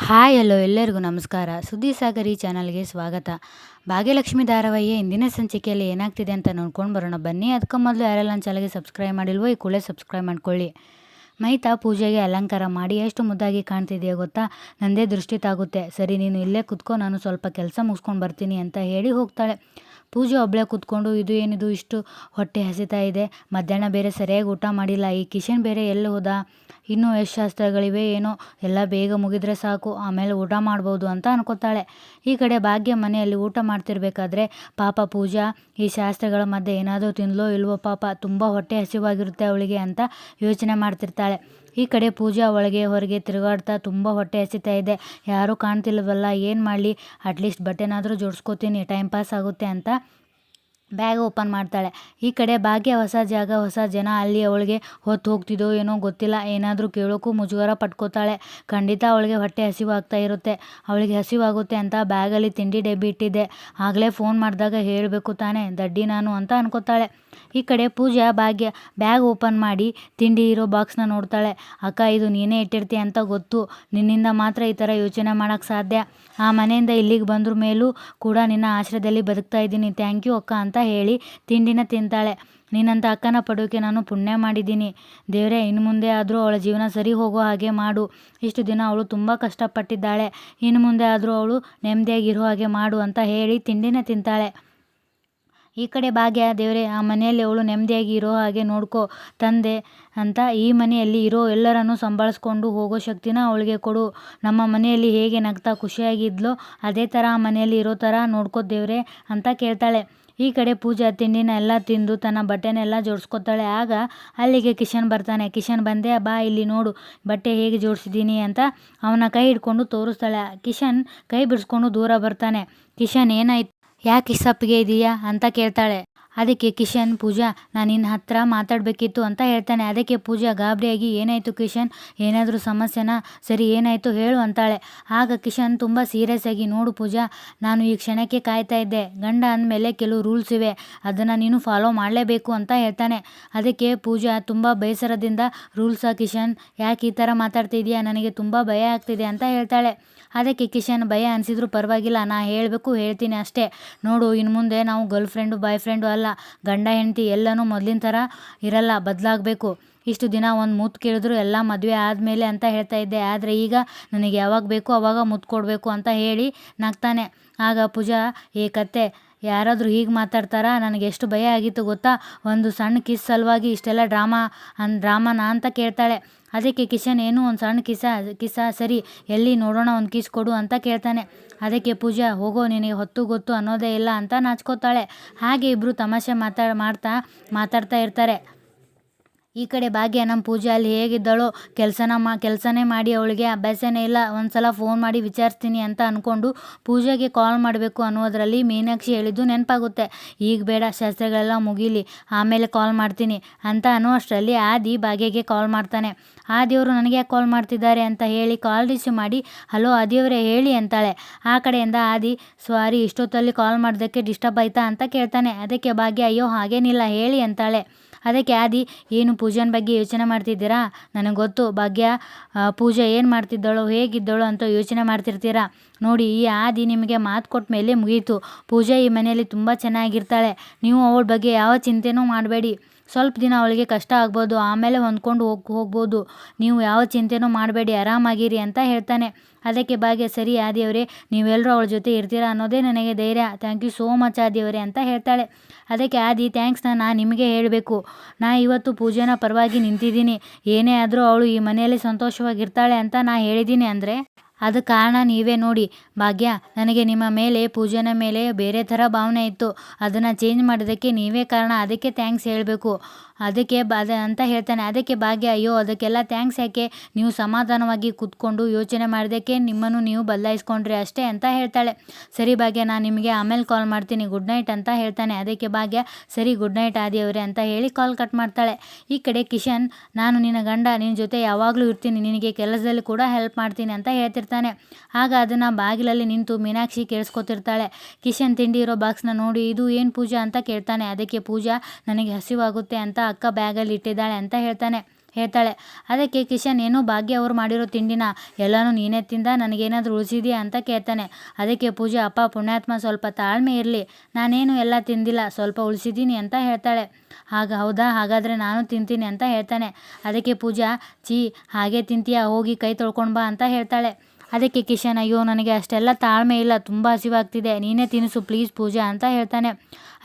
Hi hello ಎಲ್ಲರಿಗೂ ನಮಸ್ಕಾರ. ಸುದ್ದಿ ಸಾಗರ್ ಈ ಚಾನಲ್ಗೆ ಸ್ವಾಗತ. ಭಾಗ್ಯಲಕ್ಷ್ಮಿ ಧಾರಾವಾಹಿಯ ಇಂದಿನ ಸಂಚಿಕೆಯಲ್ಲಿ ಏನಾಗ್ತಿದೆ ಅಂತ ನೋಡ್ಕೊಂಡು ಬರೋಣ ಬನ್ನಿ. ಅದಕ್ಕೆ ಮೊದಲು ಯಾರೆಲ್ಲ ನನ್ನ ಚಾನಲ್ಗೆ ಸಬ್ಸ್ಕ್ರೈಬ್ ಮಾಡಿಲ್ವೋ ಈ ಕೂಡಲೇ ಸಬ್ಸ್ಕ್ರೈಬ್ ಮಾಡ್ಕೊಳ್ಳಿ. ಮೈತಾ ಪೂಜೆಗೆ ಅಲಂಕಾರ ಮಾಡಿ ಎಷ್ಟು ಮುದ್ದಾಗಿ ಕಾಣ್ತಿದೆಯಾ ಗೊತ್ತಾ, ನಂದೇ ದೃಷ್ಟಿ ತಾಗುತ್ತೆ. ಸರಿ ನೀನು ಇಲ್ಲೇ ಕುತ್ಕೋ, ನಾನು ಸ್ವಲ್ಪ ಕೆಲಸ ಮುಗಿಸ್ಕೊಂಡು ಬರ್ತೀನಿ ಅಂತ ಹೇಳಿ ಹೋಗ್ತಾಳೆ. ಪೂಜೆ ಒಬ್ಬಳೇ ಕೂತ್ಕೊಂಡು ಇದು ಏನಿದು ಇಷ್ಟು ಹೊಟ್ಟೆ ಹಸಿತಾ ಇದೆ, ಮಧ್ಯಾಹ್ನ ಬೇರೆ ಸರಿಯಾಗಿ ಊಟ ಮಾಡಿಲ್ಲ, ಈ ಕಿಶನ್ ಬೇರೆ ಎಲ್ಲಿ ಹೋದ, ಇನ್ನೂ ಎಷ್ಟು ಶಾಸ್ತ್ರಗಳಿವೆ ಏನೋ, ಎಲ್ಲ ಬೇಗ ಮುಗಿದ್ರೆ ಸಾಕು, ಆಮೇಲೆ ಊಟ ಮಾಡ್ಬೋದು ಅಂತ ಅನ್ಕೋತಾಳೆ. ಈ ಕಡೆ ಭಾಗ್ಯ ಮನೆಯಲ್ಲಿ ಊಟ ಮಾಡ್ತಿರ್ಬೇಕಾದ್ರೆ ಪಾಪ ಪೂಜಾ ಈ ಶಾಸ್ತ್ರಗಳ ಮಧ್ಯೆ ಏನಾದರೂ ತಿನ್ಲೋ ಇಲ್ವೋ, ಪಾಪ ತುಂಬ ಹೊಟ್ಟೆ ಹಸಿವಾಗಿರುತ್ತೆ ಅವಳಿಗೆ ಅಂತ ಯೋಚನೆ ಮಾಡ್ತಿರ್ತಾಳೆ. ಈ ಕಡೆ ಪೂಜಾ ಒಳಗೆ ಹೊರಗೆ ತಿರುಗಾಡ್ತಾ ತುಂಬ ಹೊಟ್ಟೆ ಹಸಿತಾ ಇದೆ, ಯಾರೂ ಕಾಣ್ತಿಲ್ವಲ್ಲ, ಏನು ಮಾಡಲಿ, ಅಟ್ಲೀಸ್ಟ್ ಬಟ್ಟೆನಾದರೂ ಜೋಡಿಸ್ಕೋತೀನಿ, ಟೈಮ್ ಪಾಸ್ ಆಗುತ್ತೆ ಅಂತ ಬ್ಯಾಗ್ ಓಪನ್ ಮಾಡ್ತಾಳೆ. ಈ ಕಡೆ ಭಾಗ್ಯ ಹೊಸ ಜಾಗ ಹೊಸ ಜನ, ಅಲ್ಲಿ ಅವಳಿಗೆ ಹೊತ್ತು ಹೋಗ್ತಿದೋ ಏನೋ ಗೊತ್ತಿಲ್ಲ, ಏನಾದರೂ ಕೇಳೋಕ್ಕೂ ಮುಜುಗರ ಪಟ್ಕೋತಾಳೆ. ಖಂಡಿತ ಅವಳಿಗೆ ಹೊಟ್ಟೆ ಹಸಿವಾಗ್ತಾ ಇರುತ್ತೆ. ಅವಳಿಗೆ ಹಸಿವಾಗುತ್ತೆ ಅಂತ ಬ್ಯಾಗಲ್ಲಿ ತಿಂಡಿ ಡಬ್ಬಿ ಇಟ್ಟಿದ್ದೆ, ಆಗಲೇ ಫೋನ್ ಮಾಡಿದಾಗ ಹೇಳಬೇಕು ತಾನೇ, ದಡ್ಡಿ ನಾನು ಅಂತ ಅನ್ಕೋತಾಳೆ. ಈ ಕಡೆ ಪೂಜಾ ಭಾಗ್ಯ ಬ್ಯಾಗ್ ಓಪನ್ ಮಾಡಿ ತಿಂಡಿ ಇರೋ ಬಾಕ್ಸ್ನ ನೋಡ್ತಾಳೆ. ಅಕ್ಕ, ಇದು ನೀನೇ ಇಟ್ಟಿರ್ತೀಯ ಅಂತ ಗೊತ್ತು, ನಿನ್ನಿಂದ ಮಾತ್ರ ಈ ಥರ ಯೋಚನೆ ಮಾಡೋಕ್ಕೆ ಸಾಧ್ಯ. ಆ ಮನೆಯಿಂದ ಇಲ್ಲಿಗೆ ಬಂದ್ರ ಮೇಲೂ ಕೂಡ ನಿನ್ನ ಆಶ್ರಯದಲ್ಲಿ ಬದುಕ್ತಾ ಇದ್ದೀನಿ, ಥ್ಯಾಂಕ್ ಯು ಅಕ್ಕ ಅಂತ ಹೇಳಿ ತಿಂಡಿನ ತಿಂತಾಳೆ. ನಿನ್ನಂಥ ಅಕ್ಕನ ಪಡೋಕೆ ನಾನು ಪುಣ್ಯ ಮಾಡಿದ್ದೀನಿ ದೇವರೇ, ಇನ್ನು ಮುಂದೆ ಆದರೂ ಅವಳ ಜೀವನ ಸರಿ ಹೋಗೋ ಹಾಗೆ ಮಾಡು. ಇಷ್ಟು ದಿನ ಅವಳು ತುಂಬ ಕಷ್ಟಪಟ್ಟಿದ್ದಾಳೆ, ಇನ್ನು ಮುಂದೆ ಆದರೂ ಅವಳು ನೆಮ್ಮದಿಯಾಗಿರೋ ಹಾಗೆ ಮಾಡು ಅಂತ ಹೇಳಿ ತಿಂಡಿನ ತಿಂತಾಳೆ. ಈ ಕಡೆ ಭಾಗ್ಯ, ದೇವರೇ ಆ ಮನೆಯಲ್ಲಿ ಅವಳು ನೆಮ್ಮದಿಯಾಗಿ ಇರೋ ಹಾಗೆ ನೋಡ್ಕೋ ತಂದೆ ಅಂತ, ಈ ಮನೆಯಲ್ಲಿ ಇರೋ ಎಲ್ಲರನ್ನೂ ಸಂಭಾಳಿಸ್ಕೊಂಡು ಹೋಗೋ ಶಕ್ತಿನ ಅವಳಿಗೆ ಕೊಡು. ನಮ್ಮ ಮನೆಯಲ್ಲಿ ಹೇಗೆ ನಗ್ತಾ ಖುಷಿಯಾಗಿದ್ಲೋ ಅದೇ ಥರ ಆ ಮನೆಯಲ್ಲಿ ಇರೋ ಥರ ನೋಡ್ಕೋ ದೇವ್ರೆ ಅಂತ ಕೇಳ್ತಾಳೆ. ಈ ಕಡೆ ಪೂಜಾ ತಿಂಡಿನ ಎಲ್ಲ ತಿಂದು ತನ್ನ ಬಟ್ಟೆನೆಲ್ಲ ಜೋಡಿಸ್ಕೊತಾಳೆ. ಆಗ ಅಲ್ಲಿಗೆ ಕಿಶನ್ ಬರ್ತಾನೆ. ಕಿಶನ್ ಬಂದೆ, ಬಾ ಇಲ್ಲಿ ನೋಡು ಬಟ್ಟೆ ಹೇಗೆ ಜೋಡಿಸಿದ್ದೀನಿ ಅಂತ ಅವನ ಕೈ ಹಿಡ್ಕೊಂಡು ತೋರಿಸ್ತಾಳೆ. ಕಿಶನ್ ಕೈ ಬಿಡಿಸ್ಕೊಂಡು ದೂರ ಬರ್ತಾನೆ. ಕಿಶನ್ ಏನಾಯ್ತು, ಯಾಕೆ ಸಪ್ಪಿಗೆ ಇದೆಯಾ ಅಂತ ಕೇಳ್ತಾಳೆ. ಅದಕ್ಕೆ ಕಿಶನ್, ಪೂಜಾ ನಾನು ನಿನ್ನ ಹತ್ರ ಮಾತಾಡಬೇಕಿತ್ತು ಅಂತ ಹೇಳ್ತಾನೆ. ಅದಕ್ಕೆ ಪೂಜಾ ಗಾಬರಿಯಾಗಿ, ಏನಾಯಿತು ಕಿಶನ್, ಏನಾದರೂ ಸಮಸ್ಯೆನಾ, ಸರಿ ಏನಾಯಿತು ಹೇಳು ಅಂತಾಳೆ. ಆಗ ಕಿಶನ್ ತುಂಬ ಸೀರಿಯಸ್ ಆಗಿ, ನೋಡು ಪೂಜಾ, ನಾನು ಈ ಕ್ಷಣಕ್ಕೆ ಕಾಯ್ತಾ ಇದ್ದೆ, ಗಂಡ ಅಂದಮೇಲೆ ಕೆಲವು ರೂಲ್ಸ್ ಇವೆ, ಅದನ್ನು ನೀನು ಫಾಲೋ ಮಾಡಲೇಬೇಕು ಅಂತ ಹೇಳ್ತಾನೆ. ಅದಕ್ಕೆ ಪೂಜಾ ತುಂಬ ಬೇಸರದಿಂದ, ರೂಲ್ಸಾ ಕಿಶನ್, ಯಾಕೆ ಈ ಥರ ಮಾತಾಡ್ತಿದ್ಯಾ, ನನಗೆ ತುಂಬ ಭಯ ಆಗ್ತಿದೆ ಅಂತ ಹೇಳ್ತಾಳೆ. ಅದಕ್ಕೆ ಕಿಶನ್, ಭಯ ಅನಿಸಿದ್ರು ಪರವಾಗಿಲ್ಲ, ನಾ ಹೇಳಬೇಕು ಹೇಳ್ತೀನಿ ಅಷ್ಟೇ, ನೋಡು ಇನ್ನು ಮುಂದೆ ನಾವು ಗರ್ಲ್ ಫ್ರೆಂಡು ಬಾಯ್ ಫ್ರೆಂಡು ಅಲ್ಲ, ಗಂಡ ಹೆಂಡತಿ ಎಲ್ಲನೂ ಮೊದಲಿನ ಥರ ಇರಲ್ಲ, ಬದಲಾಗಬೇಕು. ಇಷ್ಟು ದಿನ ಒಂದು ಮುತ್ತು ಕೇಳಿದ್ರು ಎಲ್ಲ ಮದುವೆ ಆದಮೇಲೆ ಅಂತ ಹೇಳ್ತಾ ಇದ್ದೆ, ಆದರೆ ಈಗ ನನಗೆ ಯಾವಾಗ ಬೇಕೋ ಆವಾಗ ಮುತ್ತು ಕೊಡಬೇಕು ಅಂತ ಹೇಳಿ ನಗ್ತಾನೆ. ಆಗ ಪೂಜಾ, ಏ ಕತ್ತೆ, ಯಾರಾದರೂ ಹೀಗೆ ಮಾತಾಡ್ತಾರಾ, ನನಗೆ ಎಷ್ಟು ಭಯ ಆಗಿತ್ತು ಗೊತ್ತಾ, ಒಂದು ಸಣ್ಣ ಕಿಸ್ ಸಲುವಾಗಿ ಇಷ್ಟೆಲ್ಲ ಡ್ರಾಮಾನ ಅಂತ ಕೇಳ್ತಾಳೆ. ಅದಕ್ಕೆ ಕಿಶನ್, ಏನು ಒಂದು ಸಣ್ಣ ಕಿಸ ಸರಿ, ಎಲ್ಲಿ ನೋಡೋಣ ಒಂದು ಕಿಸ್ ಕೊಡು ಅಂತ ಕೇಳ್ತಾನೆ. ಅದಕ್ಕೆ ಪೂಜಾ, ಹೋಗೋ ನಿನಗೆ ಹೊತ್ತು ಗೊತ್ತು ಅನ್ನೋದೇ ಇಲ್ಲ ಅಂತ ನಾಚ್ಕೋತಾಳೆ. ಹಾಗೆ ಇಬ್ಬರು ತಮಾಷೆ ಮಾತಾಡ್ತಾ ಇರ್ತಾರೆ. ಈ ಕಡೆ ಭಾಗ್ಯ, ನಮ್ಮ ಪೂಜೆ ಅಲ್ಲಿ ಹೇಗಿದ್ದಾಳೋ, ಕೆಲಸನೇ ಮಾಡಿ ಅವಳಿಗೆ ಅಭ್ಯಾಸನೇ ಇಲ್ಲ, ಒಂದು ಸಲ ಫೋನ್ ಮಾಡಿ ವಿಚಾರಿಸ್ತೀನಿ ಅಂತ ಅಂದ್ಕೊಂಡು ಪೂಜೆಗೆ ಕಾಲ್ ಮಾಡಬೇಕು ಅನ್ನೋದರಲ್ಲಿ ಮೀನಾಕ್ಷಿ ಹೇಳಿದ್ದು ನೆನಪಾಗುತ್ತೆ. ಈಗ ಬೇಡ, ಶಾಸ್ತ್ರಗಳೆಲ್ಲ ಮುಗೀಲಿ, ಆಮೇಲೆ ಕಾಲ್ ಮಾಡ್ತೀನಿ ಅಂತ ಅನ್ನೋ ಅಷ್ಟರಲ್ಲಿ ಆದಿ ಭಾಗ್ಯಗೆ ಕಾಲ್ ಮಾಡ್ತಾನೆ. ಆದಿಯವರು ನನಗೆ ಯಾಕೆ ಕಾಲ್ ಮಾಡ್ತಿದ್ದಾರೆ ಅಂತ ಹೇಳಿ ಕಾಲ್ ರಿಸೀವ್ ಮಾಡಿ, ಹಲೋ ಆದಿಯವರೇ ಹೇಳಿ ಅಂತಾಳೆ. ಆ ಕಡೆಯಿಂದ ಆದಿ, ಸಾರಿ ಇಷ್ಟೊತ್ತಲ್ಲಿ ಕಾಲ್ ಮಾಡೋದಕ್ಕೆ ಡಿಸ್ಟರ್ಬ್ ಆಯ್ತಾ ಅಂತ ಕೇಳ್ತಾನೆ. ಅದಕ್ಕೆ ಭಾಗ್ಯ, ಅಯ್ಯೋ ಹಾಗೇನಿಲ್ಲ ಹೇಳಿ ಅಂತಾಳೆ. ಅದಕ್ಕೆ ಆದಿ, ಏನು ಪೂಜಾನ ಬಗ್ಗೆ ಯೋಚನೆ ಮಾಡ್ತಿದ್ದೀರಾ, ನನಗೆ ಗೊತ್ತು ಭಾಗ್ಯ ಪೂಜಾ ಏನು ಮಾಡ್ತಿದ್ದಾಳೋ ಹೇಗಿದ್ದಾಳೋ ಅಂತ ಯೋಚನೆ ಮಾಡ್ತಿರ್ತೀರಾ. ನೋಡಿ, ಈ ಆದಿ ನಿಮಗೆ ಮಾತು ಕೊಟ್ಟ ಮೇಲೆ ಮುಗೀತು, ಪೂಜಾ ಈ ಮನೆಯಲ್ಲಿ ತುಂಬ ಚೆನ್ನಾಗಿರ್ತಾಳೆ, ನೀವು ಅವಳ ಬಗ್ಗೆ ಯಾವ ಚಿಂತೆನೂ ಮಾಡಬೇಡಿ, ಸ್ವಲ್ಪ ದಿನ ಅವಳಿಗೆ ಕಷ್ಟ ಆಗ್ಬೋದು, ಆಮೇಲೆ ಹೊಂದ್ಕೊಂಡು ಹೋಗ್ಬೋದು, ನೀವು ಯಾವ ಚಿಂತೆನೂ ಮಾಡಬೇಡಿ, ಆರಾಮಾಗಿರಿ ಅಂತ ಹೇಳ್ತಾನೆ. ಅದಕ್ಕೆ ಭಾಗ್ಯ, ಸರಿ ಆದಿಯವರೇ, ನೀವೆಲ್ಲರೂ ಅವಳ ಜೊತೆ ಇರ್ತೀರಾ ಅನ್ನೋದೇ ನನಗೆ ಧೈರ್ಯ, ಥ್ಯಾಂಕ್ ಯು ಸೋ ಮಚ್ ಆದಿಯವರೇ ಅಂತ ಹೇಳ್ತಾಳೆ. ಅದಕ್ಕೆ ಆದಿ, ಥ್ಯಾಂಕ್ಸ್ನ ನಾನು ನಿಮಗೆ ಹೇಳಬೇಕು, ನಾ ಇವತ್ತು ಪೂಜೆನ ಪರವಾಗಿ ನಿಂತಿದ್ದೀನಿ, ಏನೇ ಆದರೂ ಅವಳು ಈ ಮನೆಯಲ್ಲಿ ಸಂತೋಷವಾಗಿರ್ತಾಳೆ ಅಂತ ನಾ ಹೇಳಿದ್ದೀನಿ ಅಂದರೆ ಅದಕ್ಕೆ ಕಾರಣ ನೀವೇ ನೋಡಿ ಭಾಗ್ಯ, ನನಗೆ ನಿಮ್ಮ ಮೇಲೆ ಪೂಜೆನ ಮೇಲೆ ಬೇರೆ ಥರ ಭಾವನೆ ಇತ್ತು, ಅದನ್ನು ಚೇಂಜ್ ಮಾಡೋದಕ್ಕೆ ನೀವೇ ಕಾರಣ, ಅದಕ್ಕೆ ಥ್ಯಾಂಕ್ಸ್ ಹೇಳಬೇಕು ಅದಕ್ಕೆ ಅಂತ ಹೇಳ್ತಾನೆ. ಅದಕ್ಕೆ ಭಾಗ್ಯ, ಅಯ್ಯೋ ಅದಕ್ಕೆಲ್ಲ ಥ್ಯಾಂಕ್ಸ್ ಯಾಕೆ, ನೀವು ಸಮಾಧಾನವಾಗಿ ಕೂತ್ಕೊಂಡು ಯೋಚನೆ ಮಾಡೋದಕ್ಕೆ ನಿಮ್ಮನ್ನು ನೀವು ಬದಲಾಯಿಸ್ಕೊಂಡ್ರಿ ಅಷ್ಟೇ ಅಂತ ಹೇಳ್ತಾಳೆ. ಸರಿ ಭಾಗ್ಯ, ನಾನು ನಿಮಗೆ ಆಮೇಲೆ ಕಾಲ್ ಮಾಡ್ತೀನಿ, ಗುಡ್ ನೈಟ್ ಅಂತ ಹೇಳ್ತಾನೆ. ಅದಕ್ಕೆ ಭಾಗ್ಯ, ಸರಿ ಗುಡ್ ನೈಟ್ ಆದಿಯವರೇ ಅಂತ ಹೇಳಿ ಕಾಲ್ ಕಟ್ ಮಾಡ್ತಾಳೆ. ಈ ಕಡೆ ಕಿಶನ್, ನಾನು ನಿನ್ನ ಗಂಡ, ನಿನ್ನ ಜೊತೆ ಯಾವಾಗಲೂ ಇರ್ತೀನಿ, ನಿನಗೆ ಕೆಲಸದಲ್ಲಿ ಕೂಡ ಹೆಲ್ಪ್ ಮಾಡ್ತೀನಿ ಅಂತ ಹೇಳ್ತಿರ್ತಾನೆ. ಆಗ ಅದನ್ನು ಬಾಗಿಲಲ್ಲಿ ನಿಂತು ಮೀನಾಕ್ಷಿ ಕೇಳಿಸ್ಕೊತಿರ್ತಾಳೆ. ಕಿಶನ್ ತಿಂಡಿ ಇರೋ ಬಾಕ್ಸ್ನ ನೋಡಿ, ಇದು ಏನು ಪೂಜಾ ಅಂತ ಕೇಳ್ತಾನೆ. ಅದಕ್ಕೆ ಪೂಜಾ, ನನಗೆ ಹಸಿವಾಗುತ್ತೆ ಅಂತ ಅಕ್ಕ ಬ್ಯಾಗಲ್ಲಿ ಇಟ್ಟಿದ್ದಾಳೆ ಅಂತ ಹೇಳ್ತಾನೆ. ಹೇಳ್ತಾಳೆ. ಅದಕ್ಕೆ ಕಿಶನ್ ಏನು ಭಾಗ್ಯ ಅವ್ರು ಮಾಡಿರೋ ತಿಂಡಿನ ಎಲ್ಲನೂ ನೀನೇ ತಿಂದ, ನನಗೇನಾದರೂ ಉಳಿಸಿದೆಯಾ ಅಂತ ಕೇಳ್ತಾನೆ. ಅದಕ್ಕೆ ಪೂಜಾ ಅಪ್ಪ ಪುಣ್ಯಾತ್ಮ ಸ್ವಲ್ಪ ತಾಳ್ಮೆ ಇರಲಿ, ನಾನೇನು ಎಲ್ಲ ತಿಂದಿಲ್ಲ, ಸ್ವಲ್ಪ ಉಳಿಸಿದ್ದೀನಿ ಅಂತ ಹೇಳ್ತಾಳೆ. ಹೌದಾ, ಹಾಗಾದರೆ ನಾನು ತಿಂತೀನಿ ಅಂತ ಹೇಳ್ತಾನೆ. ಅದಕ್ಕೆ ಪೂಜಾ ಹಾಗೆ ತಿಂತೀಯಾ, ಹೋಗಿ ಕೈ ತೊಳ್ಕೊಂಡು ಬಾ ಅಂತ ಹೇಳ್ತಾಳೆ. ಅದಕ್ಕೆ ಕಿಶನ್ ಅಯ್ಯೋ ನನಗೆ ಅಷ್ಟೆಲ್ಲ ತಾಳ್ಮೆ ಇಲ್ಲ, ತುಂಬ ಹಸಿವಾಗ್ತಿದೆ, ನೀನೇ ತಿನ್ನಿಸು ಪ್ಲೀಸ್ ಪೂಜಾ ಅಂತ ಹೇಳ್ತಾನೆ.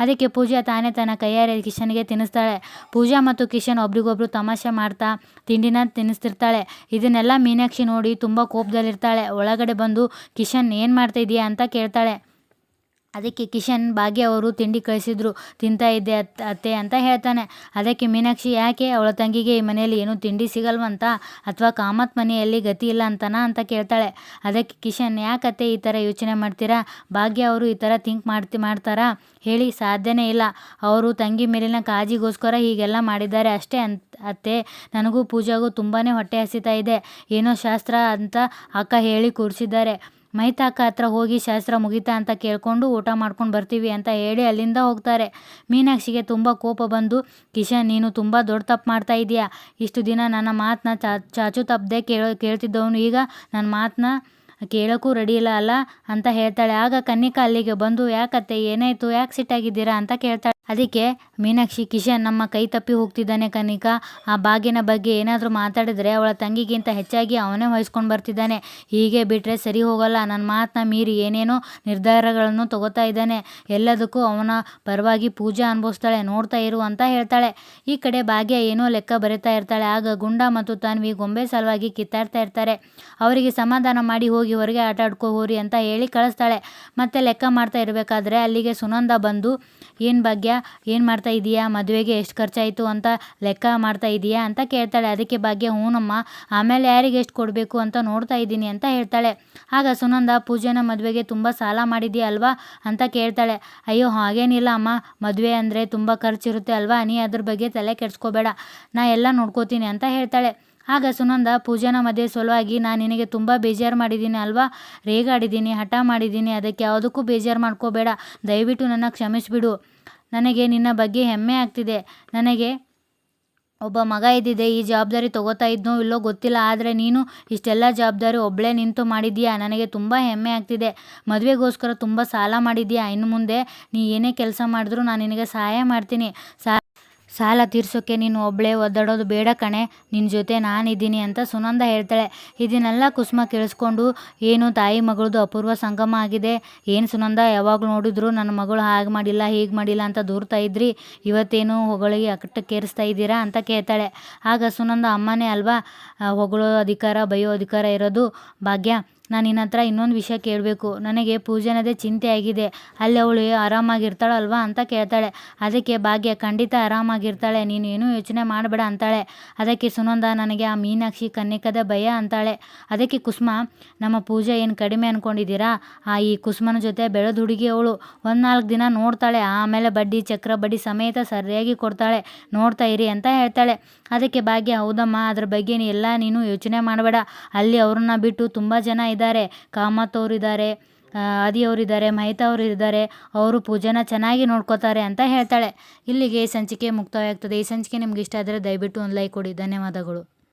ಅದಕ್ಕೆ ಪೂಜಾ ತಾನೇ ತನ್ನ ಕೈಯಾರೆ ಕಿಶನ್ಗೆ ತಿನ್ನಿಸ್ತಾಳೆ. ಪೂಜಾ ಮತ್ತು ಕಿಶನ್ ಒಬ್ರಿಗೊಬ್ರು ತಮಾಷೆ ಮಾಡ್ತಾ ತಿಂಡಿನ ತಿನ್ನಿಸ್ತಿರ್ತಾಳೆ. ಇದನ್ನೆಲ್ಲ ಮೀನಾಕ್ಷಿ ನೋಡಿ ತುಂಬ ಕೋಪದಲ್ಲಿರ್ತಾಳೆ. ಒಳಗಡೆ ಬಂದು ಕಿಶನ್ ಏನು ಮಾಡ್ತಾ ಇದೀಯಾ ಅಂತ ಕೇಳ್ತಾಳೆ. ಅದಕ್ಕೆ ಕಿಶನ್ ಭಾಗ್ಯ ಅವರು ತಿಂಡಿ ಕಳಿಸಿದ್ರು, ತಿಂತಾ ಇದ್ದೆ ಅತ್ತೆ ಅಂತ ಹೇಳ್ತಾನೆ. ಅದಕ್ಕೆ ಮೀನಾಕ್ಷಿ ಯಾಕೆ ಅವಳ ತಂಗಿಗೆ ಈ ಮನೆಯಲ್ಲಿ ಏನೂ ತಿಂಡಿ ಸಿಗಲ್ವಂತ, ಅಥವಾ ಕಾಮತ್ ಮನೆಯಲ್ಲಿ ಗತಿ ಇಲ್ಲ ಅಂತನಾ ಅಂತ ಕೇಳ್ತಾಳೆ. ಅದಕ್ಕೆ ಕಿಶನ್ ಯಾಕತ್ತೆ ಈ ಥರ ಯೋಚನೆ ಮಾಡ್ತೀರಾ, ಭಾಗ್ಯ ಅವರು ಈ ಥರ ಥಿಂಕ್ ಮಾಡ್ತಾರಾ ಹೇಳಿ, ಸಾಧ್ಯನೇ ಇಲ್ಲ. ಅವರು ತಂಗಿ ಮೇಲಿನ ಕಾಳಜಿಗೋಸ್ಕರ ಹೀಗೆಲ್ಲ ಮಾಡಿದ್ದಾರೆ ಅಷ್ಟೇ ಅತ್ತೆ. ನನಗೂ ಪೂಜಾಗೂ ತುಂಬಾ ಹೊಟ್ಟೆ ಹಸಿತಾ ಇದೆ, ಏನೋ ಶಾಸ್ತ್ರ ಅಂತ ಅಕ್ಕ ಹೇಳಿ ಕೂರಿಸಿದ್ದಾರೆ. ಮಹಿತಾ ಅಕ್ಕ ಹತ್ರ ಹೋಗಿ ಶಾಸ್ತ್ರ ಮುಗಿತಾ ಅಂತ ಕೇಳ್ಕೊಂಡು ಊಟ ಮಾಡ್ಕೊಂಡು ಬರ್ತೀವಿ ಅಂತ ಹೇಳಿ ಅಲ್ಲಿಂದ ಹೋಗ್ತಾರೆ. ಮೀನಾಕ್ಷಿಗೆ ತುಂಬ ಕೋಪ ಬಂದು, ಕಿಶನ್ ನೀನು ತುಂಬ ದೊಡ್ಡ ತಪ್ಪು ಮಾಡ್ತಾ ಇದೀಯಾ, ಇಷ್ಟು ದಿನ ನನ್ನ ಮಾತನ್ನ ಚಾಚು ತಪ್ಪದೆ ಕೇಳ್ತಿದ್ದವನು ಈಗ ನನ್ನ ಮಾತನ್ನ ಕೇಳೋಕ್ಕೂ ರೆಡಿ ಇಲ್ಲ ಅಲ್ಲ ಅಂತ ಹೇಳ್ತಾಳೆ. ಆಗ ಕನ್ನಿಕಾ ಅಲ್ಲಿಗೆ ಬಂದು ಯಾಕತ್ತೆ ಏನಾಯಿತು, ಯಾಕೆ ಸಿಟ್ಟಾಗಿದ್ದೀರಾ ಅಂತ ಕೇಳ್ತಾಳೆ. ಅದಕ್ಕೆ ಮೀನಾಕ್ಷಿ ಕಿಶನ್ ನಮ್ಮ ಕೈ ತಪ್ಪಿ ಹೋಗ್ತಿದ್ದಾನೆ ಕನ್ನಿಕಾ, ಆ ಭಾಗ್ಯನ ಬಗ್ಗೆ ಏನಾದರೂ ಮಾತಾಡಿದ್ರೆ ಅವಳ ತಂಗಿಗಿಂತ ಹೆಚ್ಚಾಗಿ ಅವನೇ ವಹಿಸ್ಕೊಂಡು ಬರ್ತಿದ್ದಾನೆ, ಹೀಗೆ ಬಿಟ್ಟರೆ ಸರಿ ಹೋಗಲ್ಲ, ನನ್ನ ಮಾತನ್ನ ಮೀರಿ ಏನೇನೋ ನಿರ್ಧಾರಗಳನ್ನು ತಗೋತಾ ಇದ್ದಾನೆ, ಎಲ್ಲದಕ್ಕೂ ಅವನ ಪರವಾಗಿ ಪೂಜಾ ಅನುಭವಿಸ್ತಾಳೆ, ನೋಡ್ತಾ ಇರು ಅಂತ ಹೇಳ್ತಾಳೆ. ಈ ಕಡೆ ಭಾಗ್ಯ ಏನೋ ಲೆಕ್ಕ ಬರೀತಾ ಇರ್ತಾಳೆ. ಆಗ ಗುಂಡ ಮತ್ತು ತಾನ್ವಿ ಗೊಂಬೆ ಸಲುವಾಗಿ ಕಿತ್ತಾಡ್ತಾ ಇರ್ತಾರೆ. ಅವರಿಗೆ ಸಮಾಧಾನ ಮಾಡಿ ಹೋಗಿ ಹೊರಗೆ ಆಟ ಆಡ್ಕೋ ಹೋರಿ ಅಂತ ಹೇಳಿ ಕಳಿಸ್ತಾಳೆ. ಮತ್ತೆ ಲೆಕ್ಕ ಮಾಡ್ತಾ ಇರಬೇಕಾದ್ರೆ ಅಲ್ಲಿಗೆ ಸುನಂದ ಬಂದು, ಏನು ಭಾಗ್ಯ ಏನು ಮಾಡ್ತಾ ಇದೀಯಾ, ಮದುವೆಗೆ ಎಷ್ಟು ಖರ್ಚಾಯಿತು ಅಂತ ಲೆಕ್ಕ ಮಾಡ್ತಾ ಇದೀಯಾ ಅಂತ ಕೇಳ್ತಾಳೆ. ಅದಕ್ಕೆ ಭಾಗ್ಯ ಹೂನಮ್ಮ, ಆಮೇಲೆ ಯಾರಿಗೆ ಎಷ್ಟು ಕೊಡಬೇಕು ಅಂತ ನೋಡ್ತಾ ಇದ್ದೀನಿ ಅಂತ ಹೇಳ್ತಾಳೆ. ಆಗ ಸುನಂದ ಪೂಜೆನ ಮದುವೆಗೆ ತುಂಬ ಸಾಲ ಮಾಡಿದೆಯಾ ಅಲ್ವಾ ಅಂತ ಕೇಳ್ತಾಳೆ. ಅಯ್ಯೋ ಹಾಗೇನಿಲ್ಲ ಅಮ್ಮ, ಮದುವೆ ಅಂದರೆ ತುಂಬ ಖರ್ಚಿರುತ್ತೆ ಅಲ್ವಾ, ನೀ ಅದ್ರ ಬಗ್ಗೆ ತಲೆ ಕೆಡಿಸ್ಕೋಬೇಡ, ನಾ ಎಲ್ಲ ನೋಡ್ಕೋತೀನಿ ಅಂತ ಹೇಳ್ತಾಳೆ. ಆಗ ಸುನಂದ ಪೂಜಾನ ಮದುವೆ ಸಲುವಾಗಿ ನಾನು ನಿನಗೆ ತುಂಬ ಬೇಜಾರು ಮಾಡಿದ್ದೀನಿ ಅಲ್ವಾ, ರೇಗಾಡಿದ್ದೀನಿ, ಹಠ ಮಾಡಿದ್ದೀನಿ, ಅದಕ್ಕೆ ಯಾವುದಕ್ಕೂ ಬೇಜಾರು ಮಾಡ್ಕೋಬೇಡ, ದಯವಿಟ್ಟು ನನ್ನ ಕ್ಷಮಿಸಿಬಿಡು, ನನಗೆ ನಿನ್ನ ಬಗ್ಗೆ ಹೆಮ್ಮೆ ಆಗ್ತಿದೆ, ನನಗೆ ಒಬ್ಬ ಮಗ ಇದ್ದಿದೆ, ಈ ಜವಾಬ್ದಾರಿ ತಗೋತಾ ಇದ್ನೋ ಇಲ್ಲೋ ಗೊತ್ತಿಲ್ಲ, ಆದರೆ ನೀನು ಇಷ್ಟೆಲ್ಲ ಜವಾಬ್ದಾರಿ ಒಬ್ಬಳೇ ನಿಂತು ಮಾಡಿದ್ದೀಯಾ, ನನಗೆ ತುಂಬ ಹೆಮ್ಮೆ ಆಗ್ತಿದೆ, ಮದುವೆಗೋಸ್ಕರ ತುಂಬ ಸಾಲ ಮಾಡಿದ್ದೀಯಾ, ಇನ್ನು ಮುಂದೆ ನೀ ಏನೇ ಕೆಲಸ ಮಾಡಿದ್ರೂ ನಾನು ನಿನಗೆ ಸಹಾಯ ಮಾಡ್ತೀನಿ, ಸಾಲ ತೀರ್ಸೋಕ್ಕೆ ನೀನು ಒಬ್ಬಳೇ ಒದ್ದಾಡೋದು ಬೇಡ ಕಣೆ, ನಿನ್ನ ಜೊತೆ ನಾನಿದ್ದೀನಿ ಅಂತ ಸುನಂದ ಹೇಳ್ತಾಳೆ. ಇದನ್ನೆಲ್ಲ ಕುಸುಮ ಕೇಳಿಸ್ಕೊಂಡು, ಏನು ತಾಯಿ ಮಗಳದು ಅಪೂರ್ವ ಸಂಗಮ ಆಗಿದೆ, ಏನು ಸುನಂದ ಯಾವಾಗಲೂ ನೋಡಿದ್ರು ನನ್ನ ಮಗಳು ಹಾಗೆ ಮಾಡಿಲ್ಲ ಹೀಗೆ ಮಾಡಿಲ್ಲ ಅಂತ ದೂರ್ತಾ ಇದ್ರಿ, ಇವತ್ತೇನು ಹೊಗಳಿಗೆ ಅಕ್ಕಟ್ಟಕ್ಕೇರಿಸ್ತಾ ಇದ್ದೀರಾ ಅಂತ ಕೇಳ್ತಾಳೆ. ಆಗ ಸುನಂದ ಅಮ್ಮನೇ ಅಲ್ವಾ ಹೊಗಳೋ ಅಧಿಕಾರ ಬೈಯೋ ಅಧಿಕಾರ ಇರೋದು, ಭಾಗ್ಯ ನಾನು ನಿನ್ನ ಹತ್ರ ಇನ್ನೊಂದು ವಿಷಯ ಕೇಳಬೇಕು, ನನಗೆ ಪೂಜೆನದೇ ಚಿಂತೆ ಆಗಿದೆ, ಅಲ್ಲಿ ಅವಳು ಆರಾಮಾಗಿರ್ತಾಳಲ್ವಾ ಅಂತ ಕೇಳ್ತಾಳೆ. ಅದಕ್ಕೆ ಭಾಗ್ಯ ಖಂಡಿತ ಆರಾಮಾಗಿರ್ತಾಳೆ, ನೀನು ಏನೂ ಯೋಚನೆ ಮಾಡಬೇಡ ಅಂತಾಳೆ. ಅದಕ್ಕೆ ಸುನಂದ ನನಗೆ ಆ ಮೀನಾಕ್ಷಿ ಕನ್ನಿಕದ ಭಯ ಅಂತಾಳೆ. ಅದಕ್ಕೆ ಕುಸುಮ, ನಮ್ಮ ಪೂಜೆ ಏನು ಕಡಿಮೆ ಅಂದ್ಕೊಂಡಿದ್ದೀರಾ, ಈ ಕುಸುಮನ ಜೊತೆ ಬೆಳೆದ ಹುಡುಗಿ ಅವಳು, 1-4 ದಿನ ನೋಡ್ತಾಳೆ, ಆಮೇಲೆ ಬಡ್ಡಿ ಚಕ್ರ ಬಡ್ಡಿ ಸಮೇತ ಸರಿಯಾಗಿ ಕೊಡ್ತಾಳೆ, ನೋಡ್ತಾ ಇರಿ ಅಂತ ಹೇಳ್ತಾಳೆ. ಅದಕ್ಕೆ ಭಾಗ್ಯ ಹೌದಮ್ಮ, ಅದ್ರ ಬಗ್ಗೆ ನೀನು ಯೋಚನೆ ಮಾಡಬೇಡ, ಅಲ್ಲಿ ಅವ್ರನ್ನ ಬಿಟ್ಟು ತುಂಬ ಜನ ಇದ್ದಾರೆ, ಕಾಮತ್ ಅವರಿದ್ದಾರೆ, ಆದಿಯವರಿದ್ದಾರೆ, ಮಹಿತಾ ಅವರು ಇದ್ದಾರೆ, ಅವರು ಪೂಜೆನ ಚೆನ್ನಾಗಿ ನೋಡ್ಕೋತಾರೆ ಅಂತ ಹೇಳ್ತಾಳೆ. ಇಲ್ಲಿಗೆ ಸಂಚಿಕೆ ಮುಕ್ತಾಯ ಆಗ್ತದೆ. ಈ ಸಂಚಿಕೆ ನಿಮ್ಗೆ ಇಷ್ಟ ಆದರೆ ದಯವಿಟ್ಟು ಒಂದು ಲೈಕ್ ಕೊಡಿ. ಧನ್ಯವಾದಗಳು.